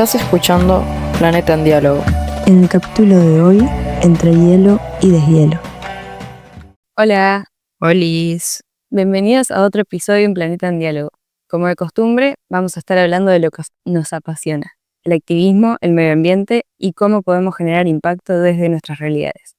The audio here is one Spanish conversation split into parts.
Estás escuchando Planeta en Diálogo. En el capítulo de hoy, entre hielo y deshielo. Hola, Olis. bienvenidos a otro episodio en Planeta en Diálogo. Como de costumbre, vamos a estar hablando de lo que nos apasiona, el activismo, el medio ambiente y cómo podemos generar impacto desde nuestras realidades.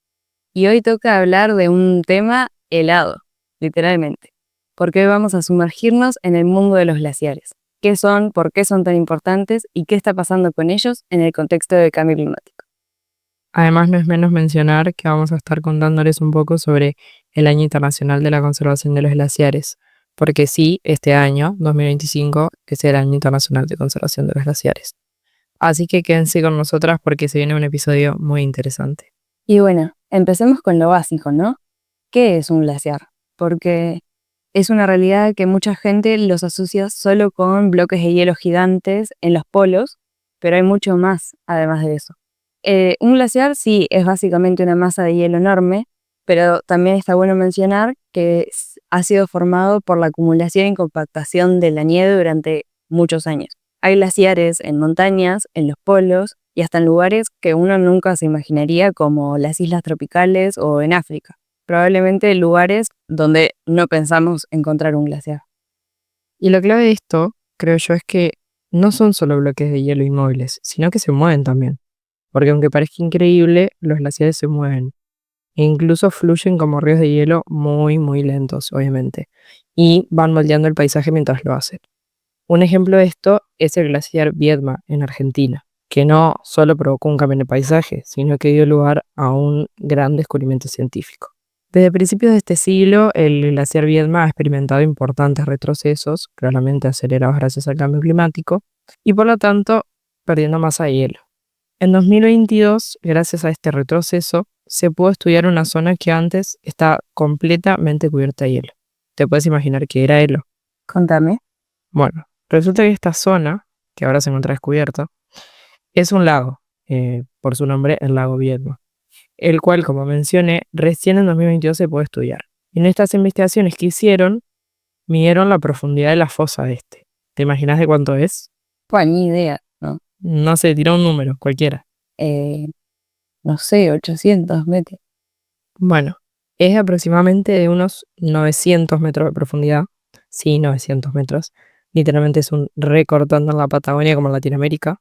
Y hoy toca hablar de un tema helado, literalmente, porque hoy vamos a sumergirnos en el mundo de los glaciares. ¿Qué son, por qué son tan importantes y qué está pasando con ellos en el contexto del cambio climático? Además, no es menos mencionar que vamos a estar contándoles un poco sobre el Año Internacional de la Conservación de los Glaciares, porque sí, este año, 2025, es el Año Internacional de Conservación de los Glaciares. Así que quédense con nosotras porque se viene un episodio muy interesante. Y bueno, empecemos con lo básico, ¿no? ¿Qué es un glaciar? Porque es una realidad que mucha gente los asocia solo con bloques de hielo gigantes en los polos, pero hay mucho más además de eso. Un glaciar sí es básicamente una masa de hielo enorme, pero también está bueno mencionar que ha sido formado por la acumulación y compactación de la nieve durante muchos años. Hay glaciares en montañas, en los polos y hasta en lugares que uno nunca se imaginaría, como las islas tropicales o en África. Probablemente lugares donde no pensamos encontrar un glaciar. Y lo clave de esto, creo yo, es que no son solo bloques de hielo inmóviles, sino que se mueven también. Porque aunque parezca increíble, los glaciares se mueven. E incluso fluyen como ríos de hielo muy, muy lentos, obviamente. Y van moldeando el paisaje mientras lo hacen. Un ejemplo de esto es el glaciar Viedma en Argentina, que no solo provocó un cambio en el paisaje, sino que dio lugar a un gran descubrimiento científico. Desde principios de este siglo, el glaciar Viedma ha experimentado importantes retrocesos, claramente acelerados gracias al cambio climático, y por lo tanto perdiendo masa de hielo. En 2022, gracias a este retroceso, se pudo estudiar una zona que antes estaba completamente cubierta de hielo. ¿Te puedes imaginar qué era hielo? Contame. Bueno, resulta que esta zona, que ahora se encuentra descubierta, es un lago, por su nombre, el lago Viedma, el cual, como mencioné, recién en 2022 se pudo estudiar. En estas investigaciones que hicieron, midieron la profundidad de la fosa de este. ¿Te imaginas de cuánto es? Pues ni idea, ¿no? No sé, tira un número, cualquiera. No sé, 800 metros. Bueno, es aproximadamente de unos 900 metros de profundidad. Sí, 900 metros. Literalmente es un récord tanto en la Patagonia como en Latinoamérica.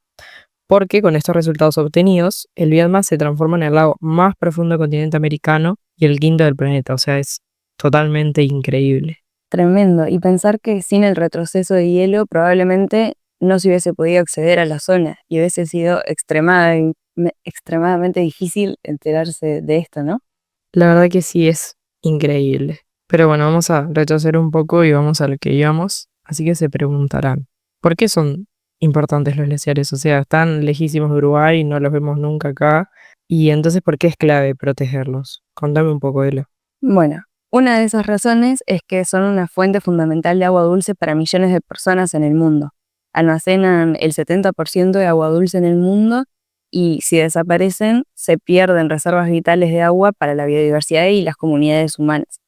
Porque con estos resultados obtenidos, el Viedma se transforma en el lago más profundo del continente americano y el quinto del planeta. O sea, es totalmente increíble. Tremendo. Y pensar que sin el retroceso de hielo probablemente no se hubiese podido acceder a la zona y hubiese sido extremadamente difícil enterarse de esto, ¿no? La verdad que sí es increíble. Pero bueno, vamos a retroceder un poco y vamos a lo que íbamos. Así que se preguntarán, ¿por qué son importantes los glaciares? O sea, están lejísimos de Uruguay y no los vemos nunca acá. Y entonces, ¿por qué es clave protegerlos? Contame un poco, Elo. Bueno, una de esas razones es que son una fuente fundamental de agua dulce para millones de personas en el mundo. Almacenan el 70% de agua dulce en el mundo y si desaparecen, se pierden reservas vitales de agua para la biodiversidad y las comunidades humanas.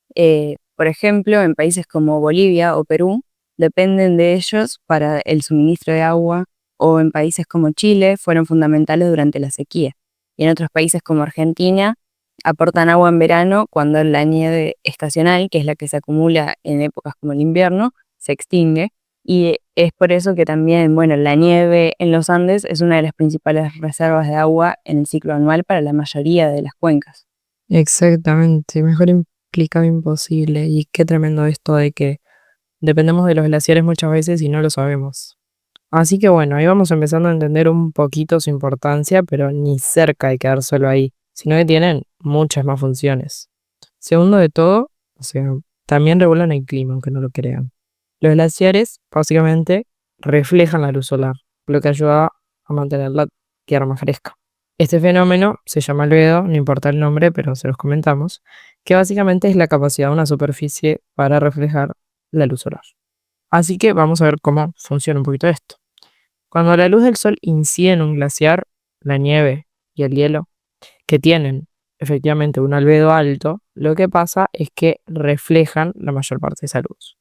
Por ejemplo, en países como Bolivia o Perú, dependen de ellos para el suministro de agua, o en países como Chile fueron fundamentales durante la sequía. Y en otros países como Argentina, aportan agua en verano cuando la nieve estacional, que es la que se acumula en épocas como el invierno, se extingue. Y es por eso que también, bueno, la nieve en los Andes es una de las principales reservas de agua en el ciclo anual para la mayoría de las cuencas. Exactamente, mejor implicado imposible. Y qué tremendo esto de que dependemos de los glaciares muchas veces y no lo sabemos. Así que bueno, ahí vamos empezando a entender un poquito su importancia, pero ni cerca de quedar solo ahí, sino que tienen muchas más funciones. Segundo de todo, o sea, también regulan el clima, aunque no lo crean. Los glaciares, básicamente, reflejan la luz solar, lo que ayuda a mantener la tierra más fresca. Este fenómeno se llama albedo, no importa el nombre, pero se los comentamos, que básicamente es la capacidad de una superficie para reflejar la luz solar. Así que vamos a ver cómo funciona un poquito esto. Cuando la luz del sol incide en un glaciar, la nieve y el hielo, que tienen efectivamente un albedo alto, lo que pasa es que reflejan la mayor parte de esa luz.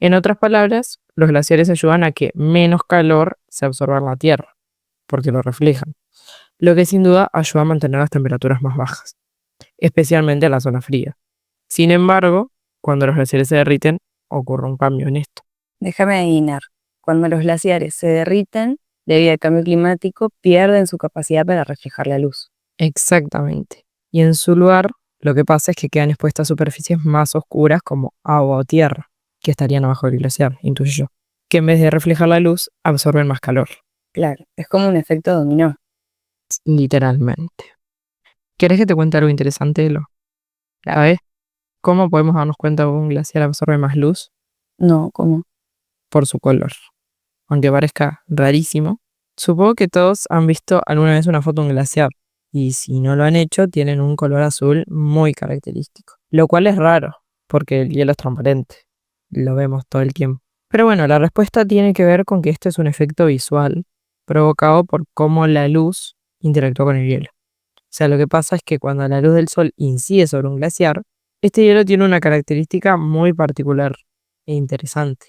En otras palabras, los glaciares ayudan a que menos calor se absorba en la Tierra. porque lo reflejan, lo que sin duda ayuda a mantener las temperaturas más bajas, especialmente en la zona fría. Sin embargo, cuando los glaciares se derriten, ocurre un cambio en esto. Déjame adivinar. Cuando los glaciares se derriten, debido al cambio climático, pierden su capacidad para reflejar la luz. Exactamente. Y en su lugar, lo que pasa es que quedan expuestas superficies más oscuras como agua o tierra, que estarían abajo del glaciar, intuyo yo, que en vez de reflejar la luz, absorben más calor, Claro, es como un efecto dominó. literalmente. ¿Querés que te cuente algo interesante, Elo? A ver, ¿cómo podemos darnos cuenta que un glaciar absorbe más luz? No, ¿cómo? Por su color. Aunque parezca rarísimo, supongo que todos han visto alguna vez una foto de un glaciar, y si no lo han hecho, tienen un color azul muy característico, lo cual es raro, porque el hielo es transparente, lo vemos todo el tiempo. Pero bueno, la respuesta tiene que ver con que este es un efecto visual provocado por cómo la luz interactúa con el hielo. O sea, lo que pasa es que cuando la luz del sol incide sobre un glaciar, este hielo tiene una característica muy particular e interesante.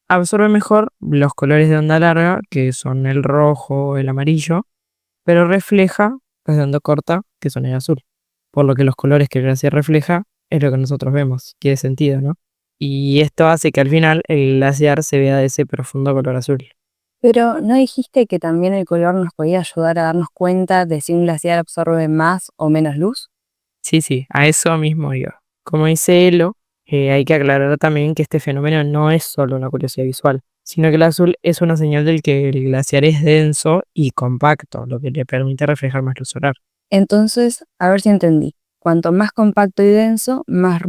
Absorbe mejor los colores de onda larga, que son el rojo o el amarillo, pero refleja los de onda corta, que son el azul. Por lo que los colores que el glaciar refleja es lo que nosotros vemos. Tiene sentido, ¿no? Y esto hace que al final el glaciar se vea de ese profundo color azul. Pero ¿no dijiste que también el color nos podía ayudar a darnos cuenta de si un glaciar absorbe más o menos luz? Sí, a eso mismo iba. Como dice Elo, hay que aclarar también que este fenómeno no es solo una curiosidad visual, sino que el azul es una señal del que el glaciar es denso y compacto, lo que le permite reflejar más luz solar. Entonces, a ver si entendí. Cuanto más compacto y denso, más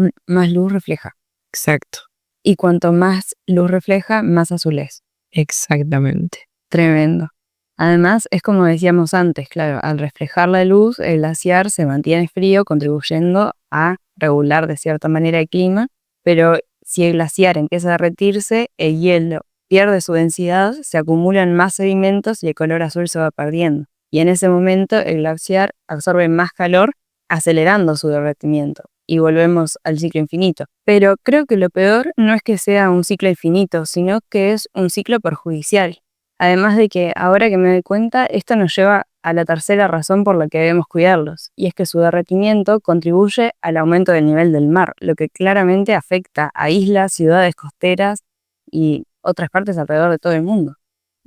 luz refleja. Exacto, Y cuanto más luz refleja, más azul es. exactamente. Tremendo. Además, es como decíamos antes, claro, al reflejar la luz, el glaciar se mantiene frío, contribuyendo a regular de cierta manera el clima, pero si el glaciar empieza a derretirse, el hielo pierde su densidad, se acumulan más sedimentos y el color azul se va perdiendo. Y en ese momento el glaciar absorbe más calor, acelerando su derretimiento. Y volvemos al ciclo infinito. Pero creo que lo peor no es que sea un ciclo infinito, sino que es un ciclo perjudicial. Además de que, ahora que me doy cuenta, esto nos lleva a la tercera razón por la que debemos cuidarlos, y es que su derretimiento contribuye al aumento del nivel del mar, lo que claramente afecta a islas, ciudades costeras y otras partes alrededor de todo el mundo.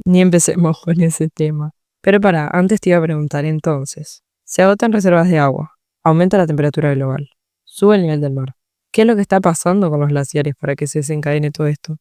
Ni empecemos con ese tema. Pero antes te iba a preguntar entonces, se agotan reservas de agua, aumenta la temperatura global, sube el nivel del mar. ¿Qué es lo que está pasando con los glaciares para que se desencadene todo esto?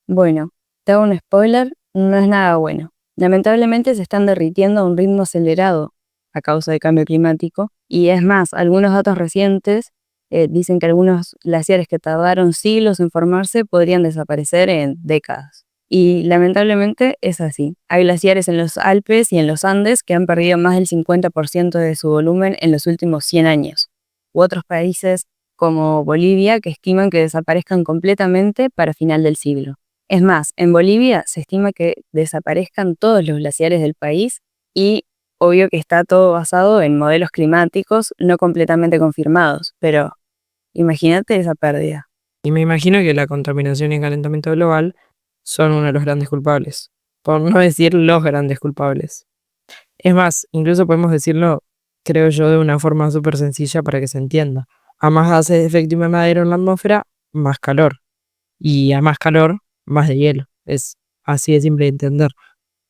Bueno, te hago un spoiler, no es nada bueno. Lamentablemente se están derritiendo a un ritmo acelerado a causa del cambio climático, y es más, algunos datos recientes dicen que algunos glaciares que tardaron siglos en formarse podrían desaparecer en décadas. Y lamentablemente es así. Hay glaciares en los Alpes y en los Andes que han perdido más del 50% de su volumen en los últimos 100 años. U otros países como Bolivia que estiman que desaparezcan completamente para final del siglo. Es más, en Bolivia se estima que desaparezcan todos los glaciares del país, y obvio que está todo basado en modelos climáticos no completamente confirmados, pero imagínate esa pérdida. Y me imagino que la contaminación y el calentamiento global son uno de los grandes culpables, por no decir los grandes culpables. Es más, incluso podemos decirlo, creo yo, de una forma súper sencilla para que se entienda. A más gases de efecto invernadero en la atmósfera, más calor. Y a más calor, más de hielo. Es así de simple de entender.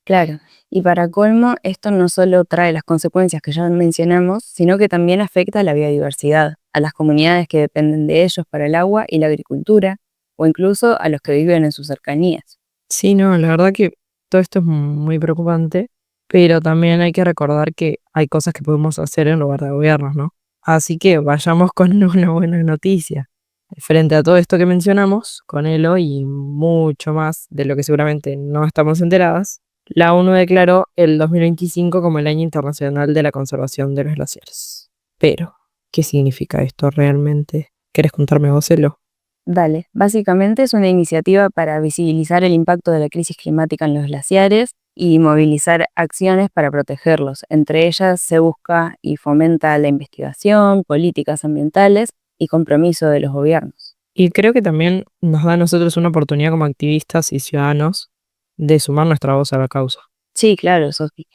Claro, y para colmo, esto no solo trae las consecuencias que ya mencionamos, sino que también afecta a la biodiversidad, a las comunidades que dependen de ellos para el agua y la agricultura, o incluso a los que viven en sus cercanías. Sí, no, la verdad que todo esto es muy preocupante, pero también hay que recordar que hay cosas que podemos hacer en lugar de agobiarnos, ¿no? Así que vayamos con una buena noticia. Frente a todo esto que mencionamos, con Elo y mucho más de lo que seguramente no estamos enteradas, la ONU declaró el 2025 como el Año Internacional de la Conservación de los Glaciares. Pero, ¿qué significa esto realmente? ¿Querés contarme vos, Elo? Dale, básicamente es una iniciativa para visibilizar el impacto de la crisis climática en los glaciares y movilizar acciones para protegerlos. Entre ellas se busca y fomenta la investigación, políticas ambientales y compromiso de los gobiernos. Y creo que también nos da a nosotros una oportunidad como activistas y ciudadanos de sumar nuestra voz a la causa. Sí, claro, Sofi.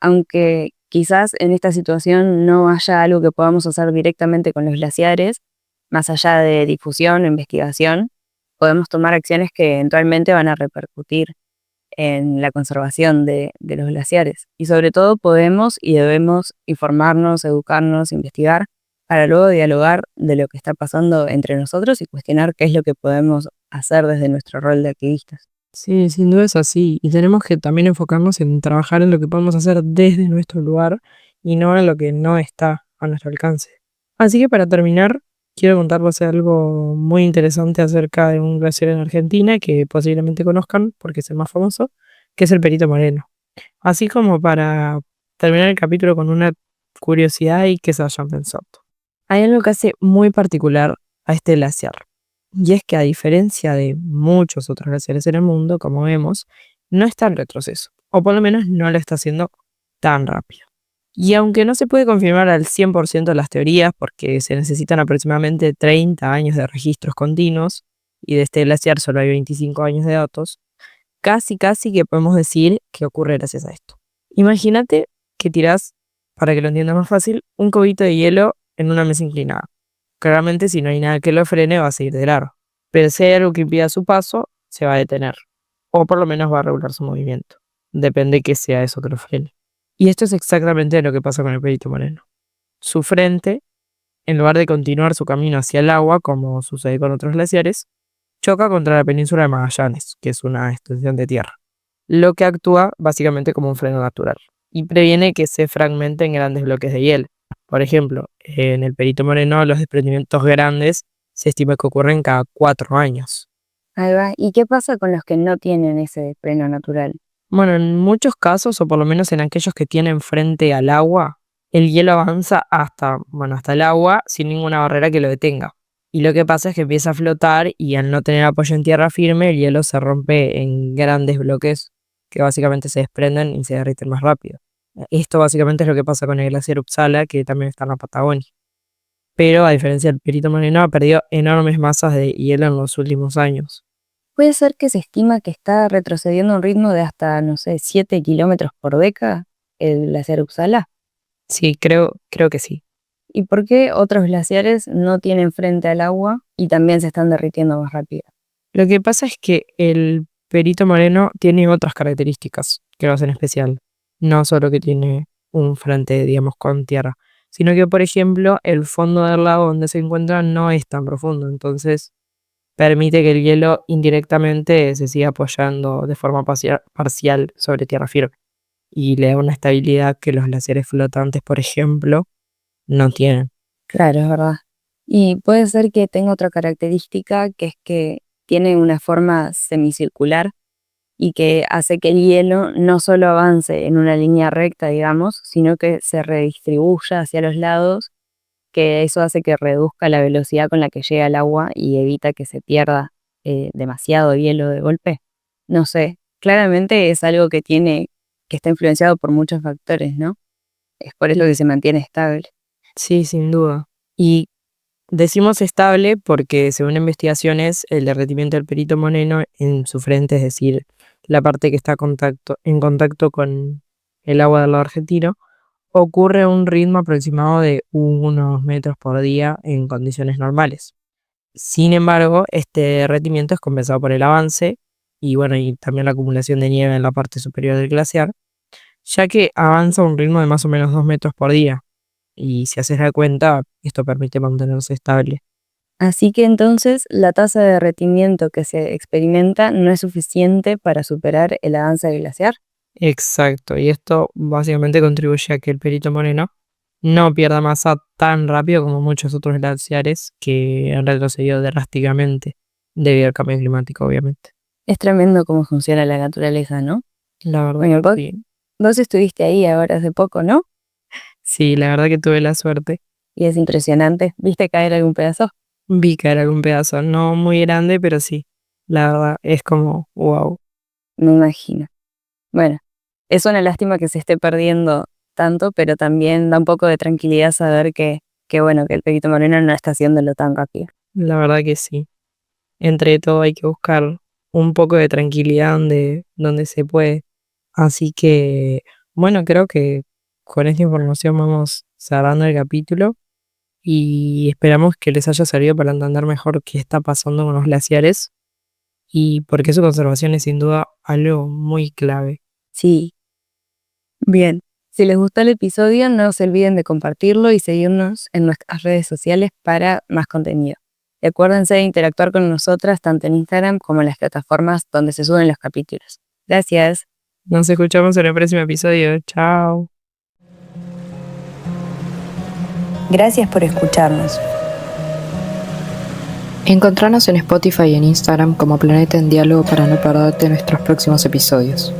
Aunque quizás en esta situación no haya algo que podamos hacer directamente con los glaciares, más allá de difusión o investigación, podemos tomar acciones que eventualmente van a repercutir en la conservación de los glaciares. Y sobre todo podemos y debemos informarnos, educarnos, investigar, para luego dialogar de lo que está pasando entre nosotros y cuestionar qué es lo que podemos hacer desde nuestro rol de activistas. Sí, sin duda es así. Y tenemos que también enfocarnos en trabajar en lo que podemos hacer desde nuestro lugar y no en lo que no está a nuestro alcance. Así que para terminar, quiero contarles algo muy interesante acerca de un glaciar en Argentina que posiblemente conozcan porque es el más famoso, que es el Perito Moreno. Así como para terminar el capítulo con una curiosidad y que se vayan pensando. Hay algo que hace muy particular a este glaciar. Y es que a diferencia de muchos otros glaciares en el mundo, como vemos, no está en retroceso. O por lo menos no lo está haciendo tan rápido. Y aunque no se puede confirmar al 100% las teorías, porque se necesitan aproximadamente 30 años de registros continuos, y de este glaciar solo hay 25 años de datos, casi que podemos decir que ocurre gracias a esto. Imagínate que tirás, para que lo entiendas más fácil, un cubito de hielo en una mesa inclinada. Claramente, si no hay nada que lo frene, va a seguir de largo. Pero si hay algo que impida su paso, se va a detener. O por lo menos va a regular su movimiento. Depende que sea eso que lo frene. Y esto es exactamente lo que pasa con el Perito Moreno. Su frente, en lugar de continuar su camino hacia el agua, como sucede con otros glaciares, choca contra la península de Magallanes, que es una extensión de tierra, lo que actúa básicamente como un freno natural y previene que se fragmenten grandes bloques de hielo. Por ejemplo, en el Perito Moreno los desprendimientos grandes se estima que ocurren cada 4 años. Ahí va. ¿Y qué pasa con los que no tienen ese freno natural? Bueno, en muchos casos, o por lo menos en aquellos que tienen frente al agua, el hielo avanza hasta el agua sin ninguna barrera que lo detenga. Y lo que pasa es que empieza a flotar y al no tener apoyo en tierra firme, el hielo se rompe en grandes bloques que básicamente se desprenden y se derriten más rápido. Esto básicamente es lo que pasa con el glaciar Uppsala, que también está en la Patagonia. Pero a diferencia del Perito Moreno, ha perdido enormes masas de hielo en los últimos años. Puede ser que se estima que está retrocediendo a un ritmo de hasta, no sé, 7 kilómetros por década el glaciar Uppsala. Sí, creo que sí. ¿Y por qué otros glaciares no tienen frente al agua y también se están derritiendo más rápido? Lo que pasa es que el Perito Moreno tiene otras características que lo hacen especial. No solo que tiene un frente, digamos, con tierra, sino que, por ejemplo, el fondo del lago donde se encuentra no es tan profundo, entonces permite que el hielo indirectamente se siga apoyando de forma parcial sobre tierra firme y le da una estabilidad que los glaciares flotantes, por ejemplo, no tienen. Claro, es verdad. Y puede ser que tenga otra característica, que es que tiene una forma semicircular y que hace que el hielo no solo avance en una línea recta, digamos, sino que se redistribuya hacia los lados, que eso hace que reduzca la velocidad con la que llega el agua y evita que se pierda demasiado hielo de golpe. No sé, claramente es algo que está influenciado por muchos factores, ¿no? Es por eso que se mantiene estable. Sí, sin duda. Y decimos estable porque, según investigaciones, el derretimiento del Perito Moreno en su frente, es decir, la parte que está en contacto con el agua del lado argentino, ocurre a un ritmo aproximado de unos metros por día en condiciones normales. Sin embargo, este derretimiento es compensado por el avance y bueno, y también la acumulación de nieve en la parte superior del glaciar, ya que avanza a un ritmo de más o menos 2 metros por día. Y si haces la cuenta, esto permite mantenerse estable. Así que entonces la tasa de derretimiento que se experimenta no es suficiente para superar el avance del glaciar. Exacto, y esto básicamente contribuye a que el Perito Moreno no pierda masa tan rápido como muchos otros glaciares que han retrocedido drásticamente debido al cambio climático, obviamente. Es tremendo cómo funciona la naturaleza, ¿no? La verdad Bueno, que sí. vos estuviste ahí ahora hace poco, ¿no? Sí, la verdad que tuve la suerte. Y es impresionante. ¿Viste caer algún pedazo? Vi caer algún pedazo, no muy grande, pero sí. La verdad es como, wow. Me imagino. Bueno, es una lástima que se esté perdiendo tanto, pero también da un poco de tranquilidad saber que bueno, que el Perito Moreno no está haciéndolo tan rápido. La verdad que sí. Entre todo hay que buscar un poco de tranquilidad donde se puede. Así que, bueno, creo que con esta información vamos cerrando el capítulo y esperamos que les haya servido para entender mejor qué está pasando con los glaciares y por qué su conservación es sin duda algo muy clave. Sí. Bien. Si les gustó el episodio, no se olviden de compartirlo y seguirnos en nuestras redes sociales para más contenido. Y acuérdense de interactuar con nosotras tanto en Instagram como en las plataformas donde se suben los capítulos. Gracias. Nos escuchamos en el próximo episodio. Chao. Gracias por escucharnos. Encontranos en Spotify y en Instagram como Planeta en Diálogo para no perderte nuestros próximos episodios.